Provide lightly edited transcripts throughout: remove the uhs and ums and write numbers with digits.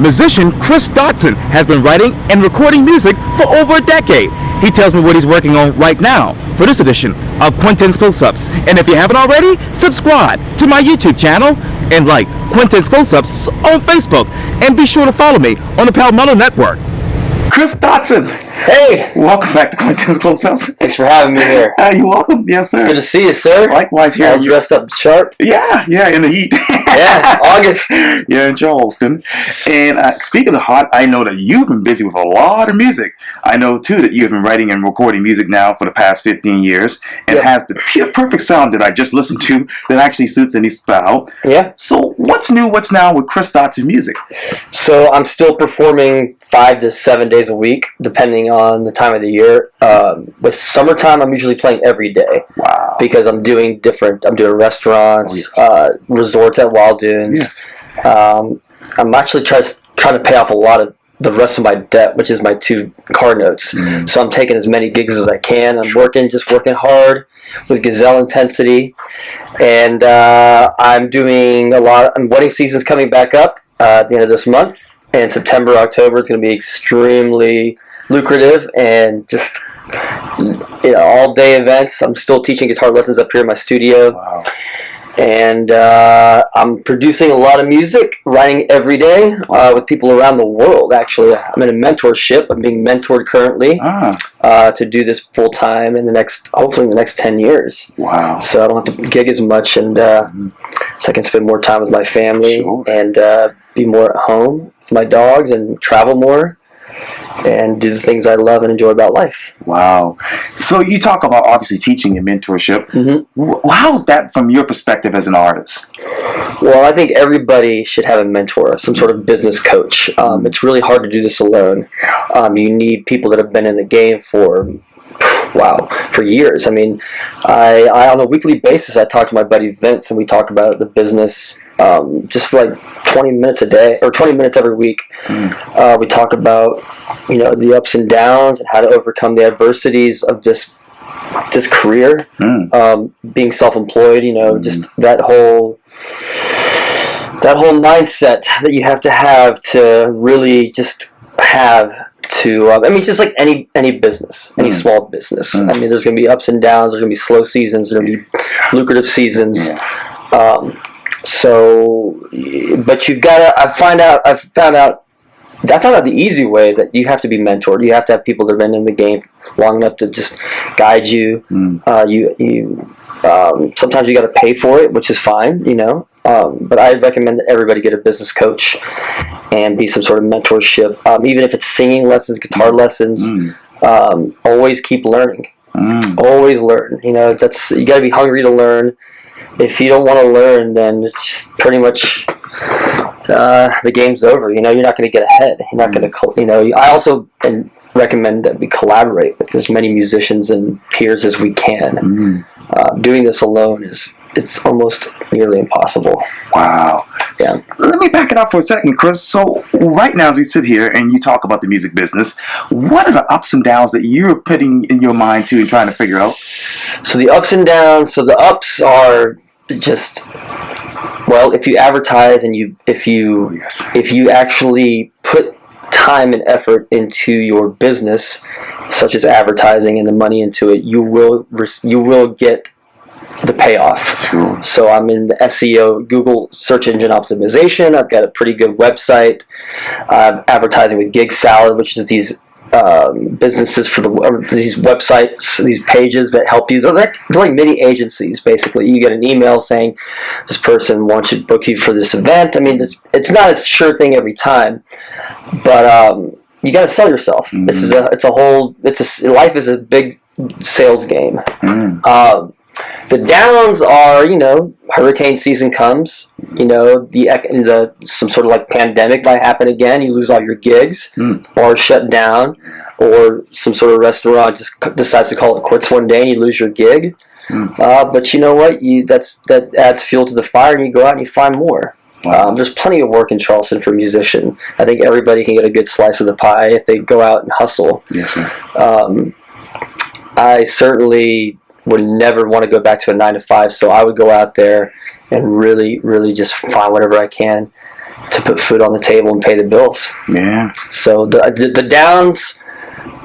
Musician Chris Dodson has been writing and recording music for over a decade. He tells me what he's working on right now for this edition of Quintin's Close-Ups. And if you haven't already, subscribe to my YouTube channel and like Quintin's Close-Ups on Facebook. And be sure to follow me on the Palmetto Network. Chris Dodson. Hey! Welcome back to Quintin's Close-Ups. Thanks for having me here. You're welcome. Yes, sir. Good to see you, sir. Likewise here. All dressed up sharp. Yeah, in the heat. Yeah, August. Yeah, in Charleston. And speaking of hot, I know that you've been busy with a lot of music. I know, too, that you've been writing and recording music now for the past 15 years. And it has the perfect sound that I just listened to that actually suits any style. Yeah. So what's new, what's now with Chris Dodson music? So I'm still performing 5 to 7 days a week, depending on the time of the year. With summertime, I'm usually playing every day. Wow. Because I'm doing restaurants, resorts at Wild Dunes. Yes. I'm actually trying to pay off a lot of the rest of my debt, which is my 2 car notes. So I'm taking as many gigs as I can. I'm working hard with gazelle intensity. And I'm doing a lot. Wedding season's coming back up at the end of this month. And September, October, it's going to be extremely lucrative and just all day events. I'm still teaching guitar lessons up here in my studio. Wow. And I'm producing a lot of music, writing every day with people around the world, actually. I'm in a mentorship. I'm being mentored currently to do this full time hopefully in the next 10 years. Wow. So I don't have to gig as much, and so I can spend more time with my family and be more at home with my dogs and travel more and do the things I love and enjoy about life. Wow. So you talk about obviously teaching and mentorship. How's that from your perspective as an artist? Well, I think everybody should have a mentor, some sort of business coach. It's really hard to do this alone. You need people that have been in the game for years. I mean, I on a weekly basis, I talk to my buddy Vince, and we talk about the business just for like 20 minutes a day, or 20 minutes every week. We talk about, the ups and downs and how to overcome the adversities of this career, being self-employed, just that whole mindset that you have to really just have to, just like any business, any small business. I mean, there's going to be ups and downs. There's going to be slow seasons. There's going to be lucrative seasons. But you've got to. I found out the easy way that you have to be mentored. You have to have people that have been in the game long enough to just guide you. Sometimes you got to pay for it, which is fine, But I recommend that everybody get a business coach and be some sort of mentorship. Even if it's singing lessons, guitar lessons, always keep learning. Always learn. You got to be hungry to learn. If you don't want to learn, then it's pretty much the game's over. You're not going to get ahead. You're not going to. I also recommend that we collaborate with as many musicians and peers as we can. Doing this alone it's almost nearly impossible. Wow. Yeah. Let me back it up for a second, Chris. So right now as we sit here and you talk about the music business, what are the ups and downs that you're putting in your mind too and trying to figure out? So the ups and downs, the ups are just, if you advertise and if you actually put time and effort into your business, such as advertising and the money into it, you will get the payoff. So I'm in the SEO, Google search engine optimization. I've got a pretty good website. I'm advertising with Gig Salad, which is these businesses for these websites, these pages that help you. They're like mini agencies, basically. You get an email saying this person wants to book you for this event. I mean, it's not a sure thing every time, but you got to sell yourself. Life is a big sales game. The downs are, hurricane season comes, some sort of like pandemic might happen again. You lose all your gigs, bars shut down, or some sort of restaurant just decides to call it quits one day and you lose your gig. But you know what? That adds fuel to the fire, and you go out and you find more. There's plenty of work in Charleston for a musician. I think everybody can get a good slice of the pie if they go out and hustle. Yes, sir. I certainly would never want to go back to a 9 to 5, so I would go out there and really, really just find whatever I can to put food on the table and pay the bills. Yeah. So the downs,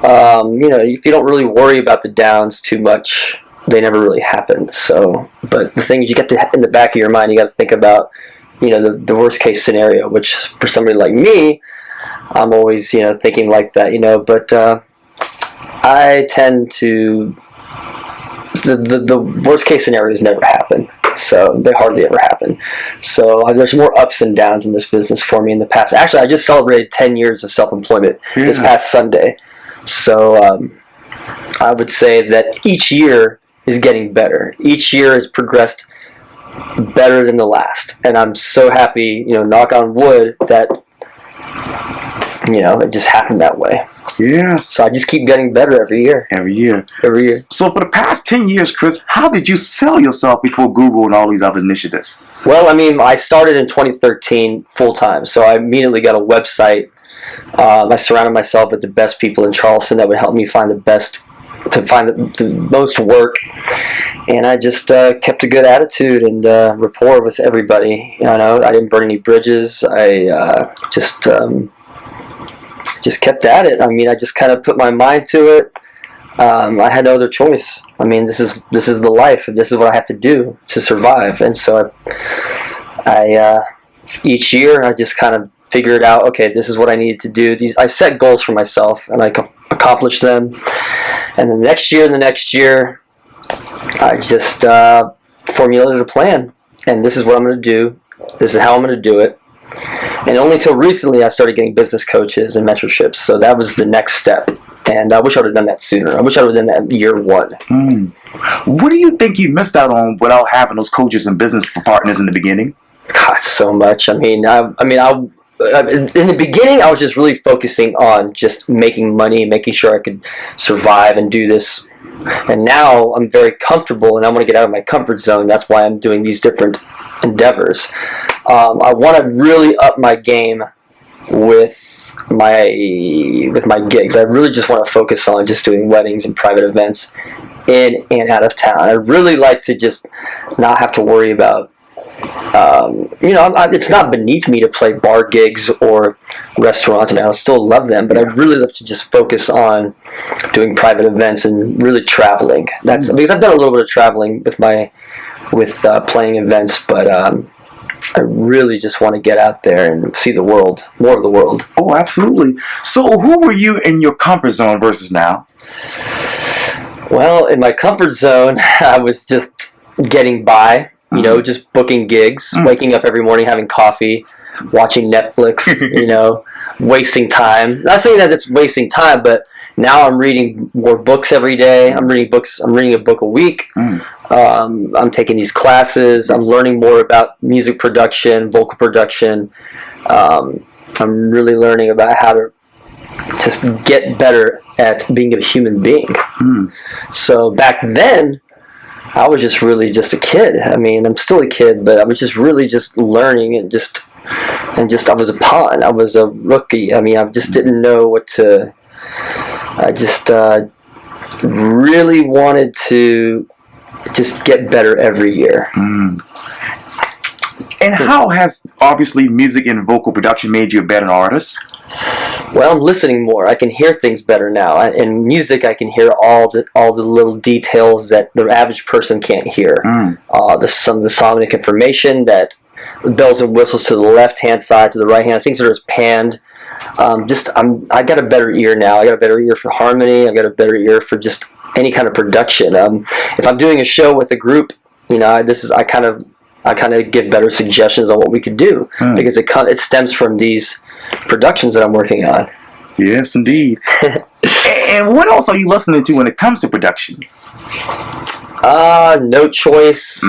if you don't really worry about the downs too much, they never really happen. So, but the thing is, you get to, in the back of your mind, you got to think about, the worst case scenario, which for somebody like me, I'm always, thinking like that, but I tend to, the worst case scenarios never happen. So they hardly ever happen. So there's more ups and downs in this business for me in the past. Actually, I just celebrated 10 years of self-employment this past Sunday. So I would say that each year is getting better. Each year has progressed better than the last. And I'm so happy, knock on wood, that, it just happened that way. Yes. So I just keep getting better every year. Every year. Every year. So for the past 10 years, Chris, how did you sell yourself before Google and all these other initiatives? Well, I started in 2013 full-time. So I immediately got a website. I surrounded myself with the best people in Charleston that would help me find the most work. And I just kept a good attitude and rapport with everybody. I didn't burn any bridges. I just kept at it. I just kind of put my mind to it. I had no other choice. This is the life. This is what I have to do to survive. And so I each year I just kind of figured out, okay, this is what I needed to do. I set goals for myself, and I accomplished them. And the next year, I just formulated a plan. And this is what I'm going to do. This is how I'm going to do it. And only until recently, I started getting business coaches and mentorships. So that was the next step. And I wish I would have done that sooner. I wish I would have done that year one. What do you think you missed out on without having those coaches and business partners in the beginning? God, so much. In the beginning, I was just really focusing on just making money, making sure I could survive and do this. And now I'm very comfortable, and I want to get out of my comfort zone. That's why I'm doing these different endeavors. I want to really up my game with my gigs. I really just want to focus on just doing weddings and private events in and out of town. I really like to just not have to worry about. It's not beneath me to play bar gigs or restaurants, and I still love them, but I really love to just focus on doing private events and really traveling. That's because I've done a little bit of traveling with playing events, but I really just want to get out there and see the world, more of the world. Oh, absolutely. So who were you in your comfort zone versus now? Well, in my comfort zone, I was just getting by. Just booking gigs, waking up every morning, having coffee, watching Netflix, wasting time. Not saying that it's wasting time, but now I'm reading more books every day. I'm reading books. I'm reading a book a week. I'm taking these classes. I'm learning more about music production, vocal production. I'm really learning about how to just get better at being a human being. So back then, I was just really just a kid. I'm still a kid, but I was just really just learning and I was a pawn. I was a rookie. I just didn't know what to. I just really wanted to just get better every year. And how has obviously music and vocal production made you a better artist? Well, I'm listening more. I can hear things better now. In music, I can hear all the little details that the average person can't hear. Some of the sonic information, that the bells and whistles to the left-hand side, to the right-hand, things that are just panned. I got a better ear now. I got a better ear for harmony. I got a better ear for just any kind of production. If I'm doing a show with a group, I kind of give better suggestions on what we could do because it stems from these productions that I'm working on. Yes, indeed. And what else are you listening to when it comes to production? No Choice.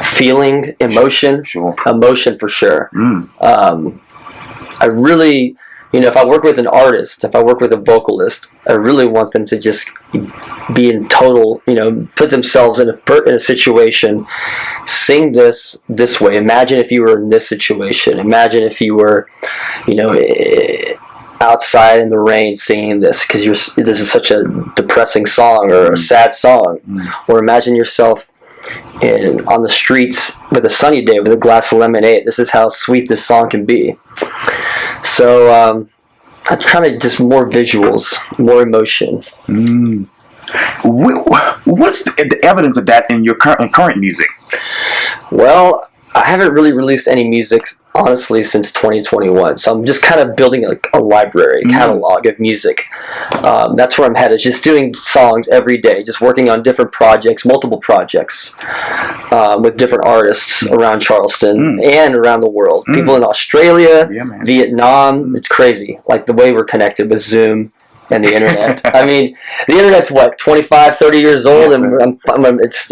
Feeling, emotion. Sure. Emotion for sure. I really, if I work with an artist, if I work with a vocalist, I really want them to just be in total, put themselves in a situation, sing this way. Imagine if you were in this situation. Imagine if you were, outside in the rain singing this, because this is such a depressing song or a sad song. Or imagine yourself and on the streets with a sunny day with a glass of lemonade. This is how sweet this song can be. So I'm trying to just more visuals, more emotion. What's the evidence of that in your current music? Well, I haven't really released any music, honestly, since 2021. So I'm just kind of building a library, catalog of music. That's where I'm headed, just doing songs every day, just working on different projects, multiple projects, with different artists around Charleston and around the world. People in Australia, Vietnam. It's crazy, like the way we're connected with Zoom and the internet. I mean, the internet's what, 25, 30 years old, and it's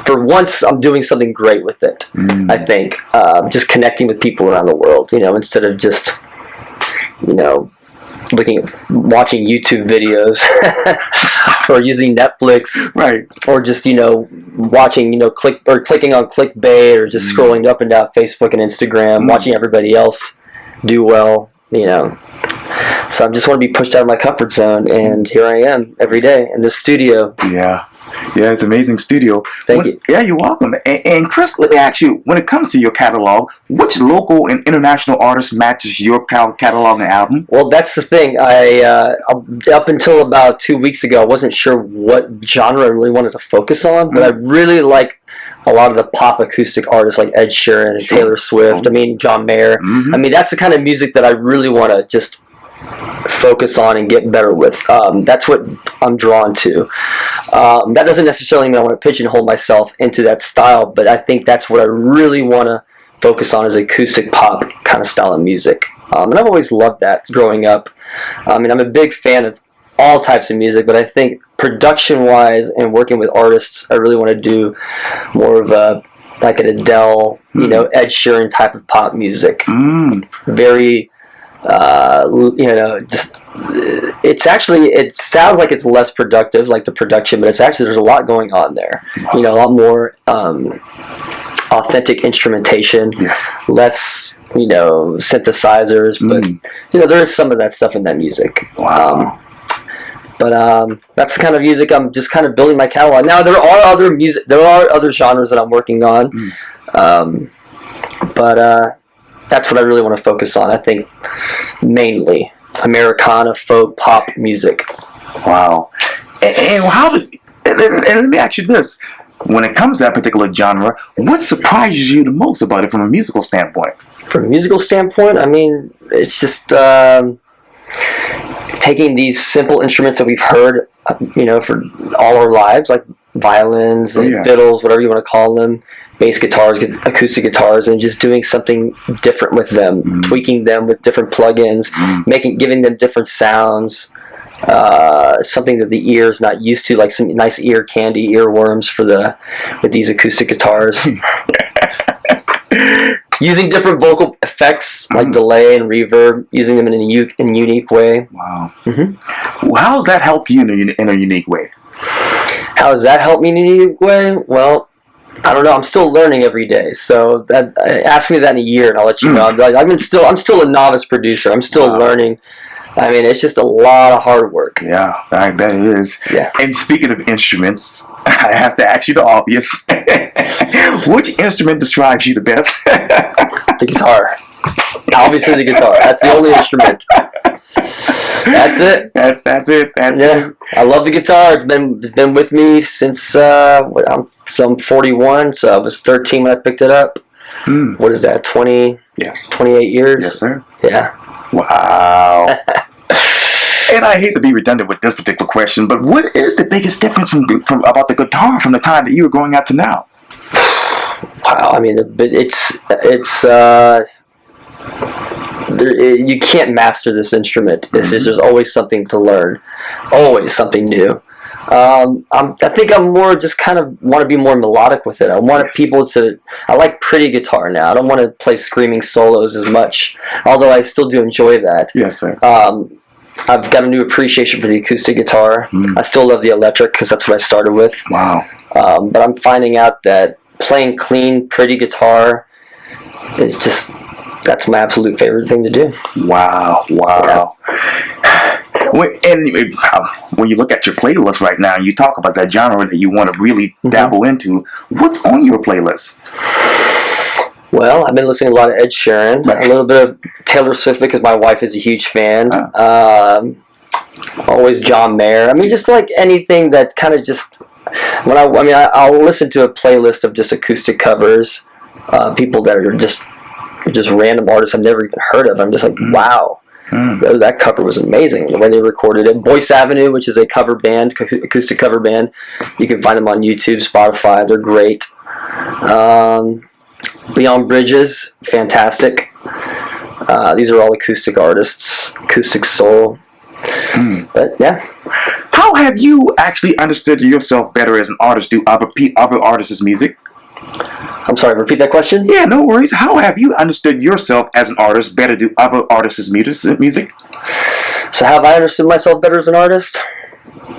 for once I'm doing something great with it. I think just connecting with people around the world, instead of just watching YouTube videos or using Netflix, right? Or just watching clicking on clickbait, or just scrolling up and down Facebook and Instagram, watching everybody else do well, So I just want to be pushed out of my comfort zone, and here I am every day in this studio. Yeah, it's an amazing studio. Thank you. Yeah, you're welcome. And Chris, let me ask you, when it comes to your catalog, which local and international artist matches your catalog and album? Well, that's the thing. I up until about 2 weeks ago, I wasn't sure what genre I really wanted to focus on, but I really like a lot of the pop acoustic artists like Ed Sheeran and Taylor Swift. I mean, John Mayer. I mean, that's the kind of music that I really want to just focus on and get better with. That's what I'm drawn to. That doesn't necessarily mean I want to pigeonhole myself into that style, but I think that's what I really want to focus on, is acoustic pop kind of style of music. And I've always loved that growing up. I mean, I'm a big fan of all types of music, but I think production-wise and working with artists, I really want to do more of like an Adele, Ed Sheeran type of pop music. Very it sounds like it's less productive, like the production, but there's a lot going on there. A lot more authentic instrumentation, less synthesizers, but there is some of that stuff in that music. Wow. But that's the kind of music I'm just kind of building my catalog. Now there are other genres that I'm working on, but that's what I really want to focus on. I think mainly Americana, folk, pop music. Wow. And let me ask you this: when it comes to that particular genre, what surprises you the most about it from a musical standpoint? From a musical standpoint, I mean, it's just taking these simple instruments that we've heard, for all our lives, like violins and fiddles, whatever you want to call them, bass guitars, acoustic guitars, and just doing something different with them, tweaking them with different plugins, giving them different sounds, something that the ear's not used to, like some nice ear candy, earworms with these acoustic guitars. Using different vocal effects like delay and reverb, using them in a unique way. Wow. Well, how does that help you in a unique way? How does that help me in a unique way? Well, I don't know. I'm still learning every day. So ask me that in a year, and I'll let you know. I'm still a novice producer. I'm still learning. I mean, it's just a lot of hard work. Yeah, I bet it is. Yeah. And speaking of instruments, I have to ask you the obvious. Which instrument describes you the best? The guitar. Obviously the guitar. That's the only instrument. That's it. That's it. I love the guitar. It's been with me since I'm 41, so I was 13 when I picked it up. What is that? 28 years? Yes, sir. Yeah. Wow. And I hate to be redundant with this particular question, but what is the biggest difference from about the guitar from the time that you were growing up to now? Wow, I mean, you can't master this instrument. There's always something to learn, always something new. I think I'm more just kind of want to be more melodic with it. I want people to. I like pretty guitar now. I don't want to play screaming solos as much, although I still do enjoy that. Yes, sir. I've got a new appreciation for the acoustic guitar. I still love the electric because that's what I started with. Wow. But I'm finding out that playing clean, pretty guitar is that's my absolute favorite thing to do. Wow. Yeah. When you look at your playlist right now, you talk about that genre that you want to really dabble into. What's on your playlist? Well, I've been listening to a lot of Ed Sheeran, a little bit of Taylor Swift because my wife is a huge fan. Always John Mayer. I mean, just like anything that kind of just I'll listen to a playlist of just acoustic covers, people that are just random artists I've never even heard of. I'm just like, wow. That cover was amazing, the way they recorded it. Boyce Avenue, which is a cover band, acoustic cover band. You can find them on YouTube, Spotify. They're great. Leon Bridges, fantastic. These are all acoustic artists, acoustic soul. But yeah. How have you actually understood yourself better as an artist? Do other artists' music? I'm sorry, repeat that question? Yeah, no worries. How have you understood yourself as an artist better do other artists' music? So have I understood myself better as an artist?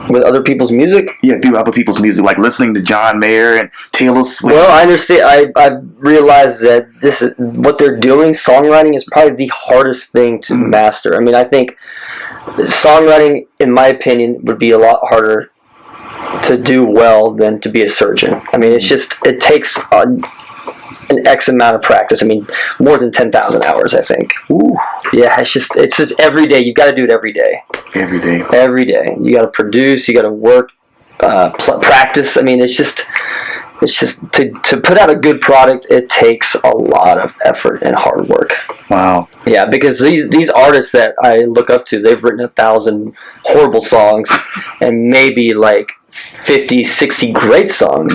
With other people's music? Yeah, through other people's music, like listening to John Mayer and Taylor Swift. Well, I understand. I realize that this is what they're doing. Songwriting is probably the hardest thing to master. I mean, I think songwriting, in my opinion, would be a lot harder to do well than to be a surgeon. I mean, it takes an X amount of practice. I mean, more than 10,000 hours, I think. Ooh. Yeah, it's just every day. You've got to do it every day. Every day. Every day. You got to produce. You got to work, practice. I mean, it's just to put out a good product. It takes a lot of effort and hard work. Wow. Yeah, because these artists that I look up to, they've written 1,000 horrible songs and maybe like 50, 60 great songs.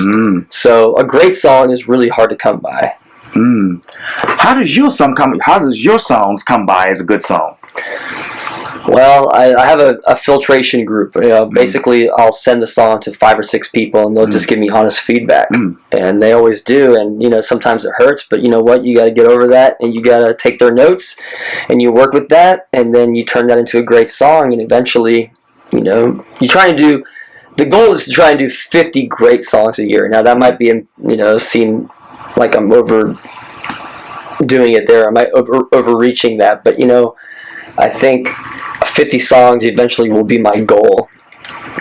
So a great song is really hard to come by. How does your songs come by as a good song? Well, I have a filtration group. Basically, I'll send the song to 5 or 6 people, and they'll just give me honest feedback. And they always do. And sometimes it hurts, but you know what? You got to get over that, and you got to take their notes, and you work with that, and then you turn that into a great song. And eventually, you try and do. The goal is to try and do 50 great songs a year. Now that might be, seem like I'm overdoing it there. I might overreaching that, but I think 50 songs eventually will be my goal,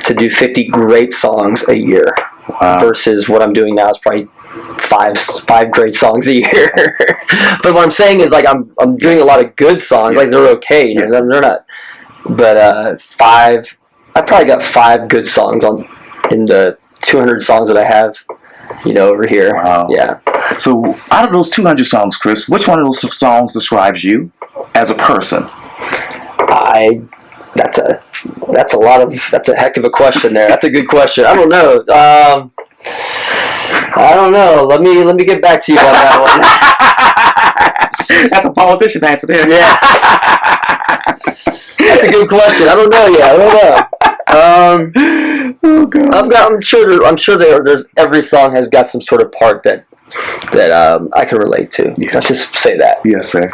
to do 50 great songs a year. Wow. Versus what I'm doing now is probably five great songs a year. But what I'm saying is, like, I'm doing a lot of good songs. Like, they're okay. They're not. But 5. I probably got 5 good songs in the 200 songs that I have, over here. Wow. Yeah. So out of those 200 songs, Chris, which one of those songs describes you as a person? That's a heck of a question there. That's a good question. I don't know. Let me get back to you on that one. That's a politician answer there. Yeah. That's a good question. I don't know yet. I don't know. Oh God. I'm sure there's every song has got some sort of part that I can relate to. Yeah. Let's just say that. Yes, sir.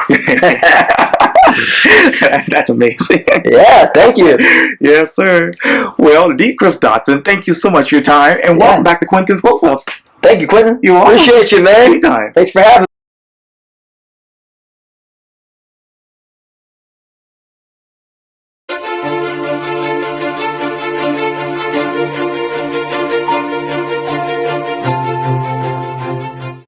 That's amazing. Yeah, thank you. Yes, sir. Well, D. Chris Dodson, thank you so much for your time, and welcome back to Quintin's Close-Ups. Thank you, Quintin. You're welcome. Appreciate you, man. Anytime. Thanks for having me.